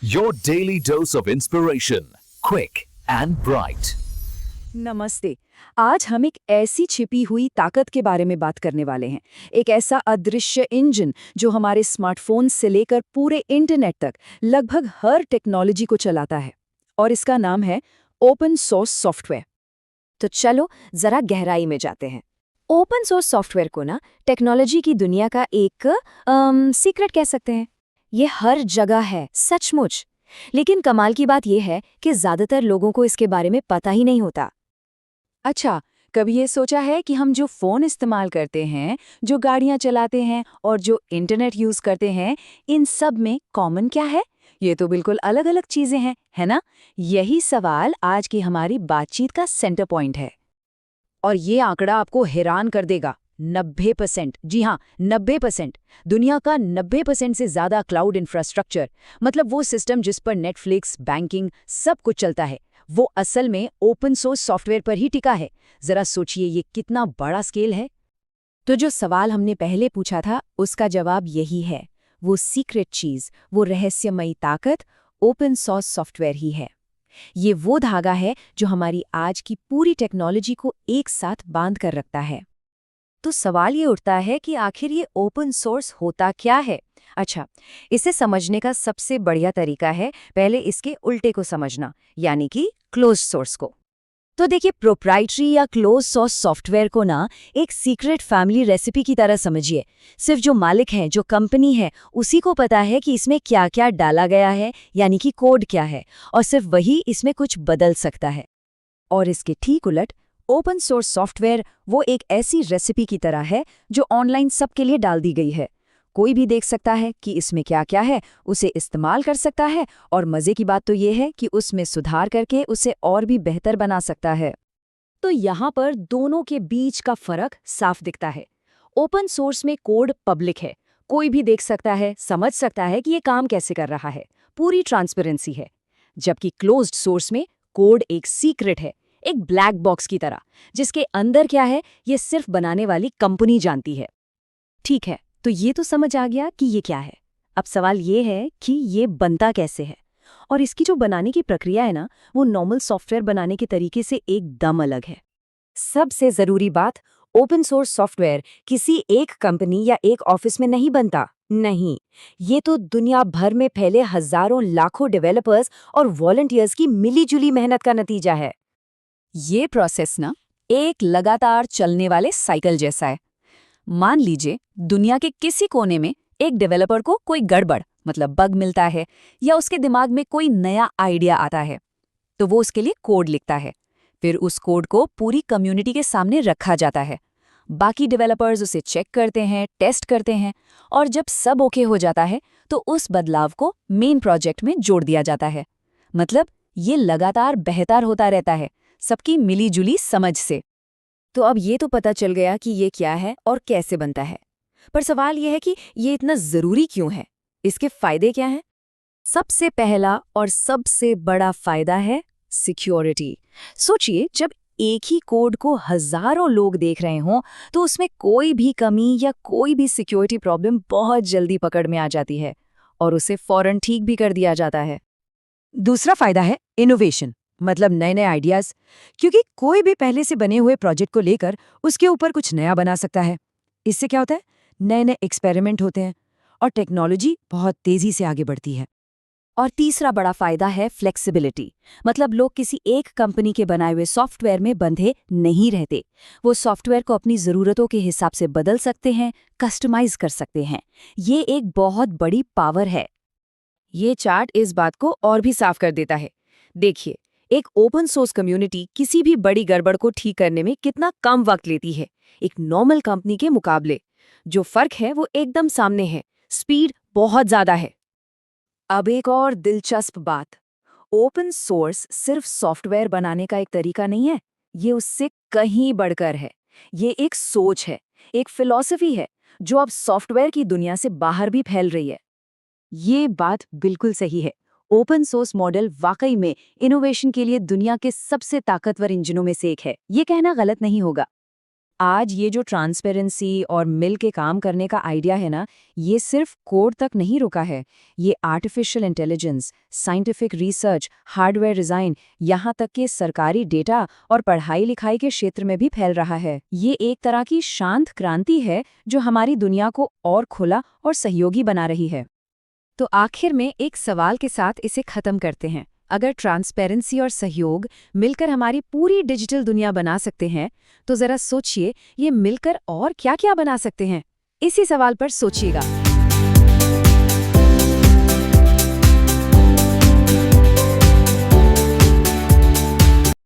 Your daily dose of inspiration, quick and bright. नमस्ते। आज हम एक ऐसी छिपी हुई ताकत के बारे में बात करने वाले हैं। एक ऐसा अदृश्य इंजन जो हमारे स्मार्टफोन से लेकर पूरे इंटरनेट तक लगभग हर टेक्नोलॉजी को चलाता है। और इसका नाम है ओपन सोर्स सॉफ्टवेयर। तो चलो जरा गहराई में जाते हैं। ओपन सोर्स सॉफ्टवेयर को ना टेक्नोलॉजी की दुनिया का एक सीक्रेट कह सकते हैं। ये हर जगह है, सचमुच। लेकिन कमाल की बात यह है कि ज्यादातर लोगों को इसके बारे में पता ही नहीं होता। अच्छा, कभी ये सोचा है कि हम जो फ़ोन इस्तेमाल करते हैं, जो गाड़ियाँ चलाते हैं और जो इंटरनेट यूज़ करते हैं, इन सब में कॉमन क्या है? ये तो बिल्कुल अलग-अलग चीज़ें हैं, है ना? यही सवाल आज की हमारी बातचीत का सेंटर पॉइंट है। और ये आंकड़ा आपको हैरान कर देगा। 90%, जी हाँ, 90%। दुनिया का 90% से ज़्यादा क्लाउड इंफ्रास्ट्रक्चर, मतलब वो सिस्टम जिस पर नेटफ्लिक्स, बैंकिंग, सब कुछ चलता है, वो असल में ओपन सोर्स सॉफ्टवेयर पर ही टिका है। जरा सोचिए ये कितना बड़ा स्केल है। तो जो सवाल हमने पहले पूछा था, उसका जवाब यही है। वो सीक्रेट चीज, वो रहस्यमयी ताकत ओपन सोर्स सॉफ्टवेयर ही है। ये वो धागा है जो हमारी आज की पूरी टेक्नोलॉजी को एक साथ बांध कर रखता है। तो सवाल ये उठता है कि आखिर ये ओपन सोर्स होता क्या है? अच्छा, इसे समझने का सबसे बढ़िया तरीका है पहले इसके उल्टे को समझना, यानी कि क्लोज सोर्स को। तो देखिए, प्रोप्राइटरी या क्लोज सोर्स सॉफ्टवेयर को ना एक सीक्रेट फैमिली रेसिपी की तरह समझिए। सिर्फ जो मालिक हैं, जो कंपनी है, उसी को पता है कि इसमें क्या क्या डाला गया है, यानी कि कोड क्या है, और सिर्फ वही इसमें कुछ बदल सकता है। और इसके ठीक उलट ओपन सोर्स सॉफ्टवेयर वो एक ऐसी रेसिपी की तरह है जो ऑनलाइन सबके लिए डाल दी गई है। कोई भी देख सकता है कि इसमें क्या क्या है, उसे इस्तेमाल कर सकता है, और मज़े की बात तो ये है कि उसमें सुधार करके उसे और भी बेहतर बना सकता है। तो यहाँ पर दोनों के बीच का फर्क साफ दिखता है। ओपन सोर्स में कोड पब्लिक है, कोई भी देख सकता है, समझ सकता है कि ये काम कैसे कर रहा है, पूरी ट्रांसपेरेंसी है। जबकि क्लोज्ड सोर्स में कोड एक सीक्रेट है, एक ब्लैक बॉक्स की तरह, जिसके अंदर क्या है ये सिर्फ बनाने वाली कंपनी जानती है। ठीक है, तो ये तो समझ आ गया कि ये क्या है। अब सवाल ये है कि ये बनता कैसे है, और इसकी जो बनाने की प्रक्रिया है ना, वो नॉर्मल सॉफ्टवेयर बनाने के तरीके से एकदम अलग है। सबसे जरूरी बात, ओपन सोर्स सॉफ्टवेयर किसी एक कंपनी या एक ऑफिस में नहीं बनता। नहीं, ये तो दुनिया भर में फैले हजारों लाखों डेवलपर्स और वॉलंटियर्स की मिलीजुली मेहनत का नतीजा है। ये प्रोसेस ना एक लगातार चलने वाले साइकिल जैसा है। मान लीजिए दुनिया के किसी कोने में एक डेवलपर को कोई गड़बड़, मतलब बग मिलता है, या उसके दिमाग में कोई नया आइडिया आता है, तो वो उसके लिए कोड लिखता है। फिर उस कोड को पूरी कम्युनिटी के सामने रखा जाता है। बाकी डेवलपर्स उसे चेक करते हैं, टेस्ट करते हैं, और जब सब ओके हो जाता है तो उस बदलाव को मेन प्रोजेक्ट में जोड़ दिया जाता है। मतलब ये लगातार बेहतर होता रहता है, सबकी मिलीजुली समझ से। तो अब ये तो पता चल गया कि ये क्या है और कैसे बनता है, पर सवाल ये है कि ये इतना जरूरी क्यों है? इसके फायदे क्या हैं? सबसे पहला और सबसे बड़ा फायदा है सिक्योरिटी। सोचिए, जब एक ही कोड को हजारों लोग देख रहे हों, तो उसमें कोई भी कमी या कोई भी सिक्योरिटी प्रॉब्लम बहुत जल्दी पकड़ में आ जाती है और उसे फौरन ठीक भी कर दिया जाता है। दूसरा फायदा है इनोवेशन, मतलब नए नए आइडियाज, क्योंकि कोई भी पहले से बने हुए प्रोजेक्ट को लेकर उसके ऊपर कुछ नया बना सकता है। इससे क्या होता है, नए नए एक्सपेरिमेंट होते हैं और टेक्नोलॉजी बहुत तेजी से आगे बढ़ती है। और तीसरा बड़ा फायदा है फ्लेक्सिबिलिटी, मतलब लोग किसी एक कंपनी के बनाए हुए सॉफ्टवेयर में बंधे नहीं रहते। वो सॉफ्टवेयर को अपनी ज़रूरतों के हिसाब से बदल सकते हैं, कस्टमाइज कर सकते हैं। ये एक बहुत बड़ी पावर है। ये चार्ट इस बात को और भी साफ कर देता है। देखिए, एक ओपन सोर्स कम्युनिटी किसी भी बड़ी गड़बड़ को ठीक करने में कितना कम वक्त लेती है एक नॉर्मल कंपनी के मुकाबले। जो फर्क है वो एकदम सामने है, स्पीड बहुत ज्यादा है। अब एक और दिलचस्प बात, ओपन सोर्स सिर्फ सॉफ्टवेयर बनाने का एक तरीका नहीं है, ये उससे कहीं बढ़कर है। ये एक सोच है, एक फिलॉसफी है, जो अब सॉफ्टवेयर की दुनिया से बाहर भी फैल रही है। ये बात बिल्कुल सही है। ओपन सोर्स मॉडल वाकई में इनोवेशन के लिए दुनिया के सबसे ताकतवर इंजनों में से एक है, ये कहना गलत नहीं होगा। आज ये जो ट्रांसपेरेंसी और मिल के काम करने का आइडिया है ना, ये सिर्फ कोड तक नहीं रुका है। ये artificial intelligence, scientific research, hardware design, यहाँ तक कि सरकारी डेटा और पढ़ाई लिखाई के क्षेत्र में भी फैल रहा है। ये एक तरह की शांत क्रांति है जो हमारी दुनिया को और खुला और सहयोगी बना रही है। तो आखिर में एक सवाल के साथ इसे खत्म करते हैं। अगर ट्रांसपेरेंसी और सहयोग मिलकर हमारी पूरी डिजिटल दुनिया बना सकते हैं, तो जरा सोचिए ये मिलकर और क्या-क्या बना सकते हैं। इसी सवाल पर सोचिएगा।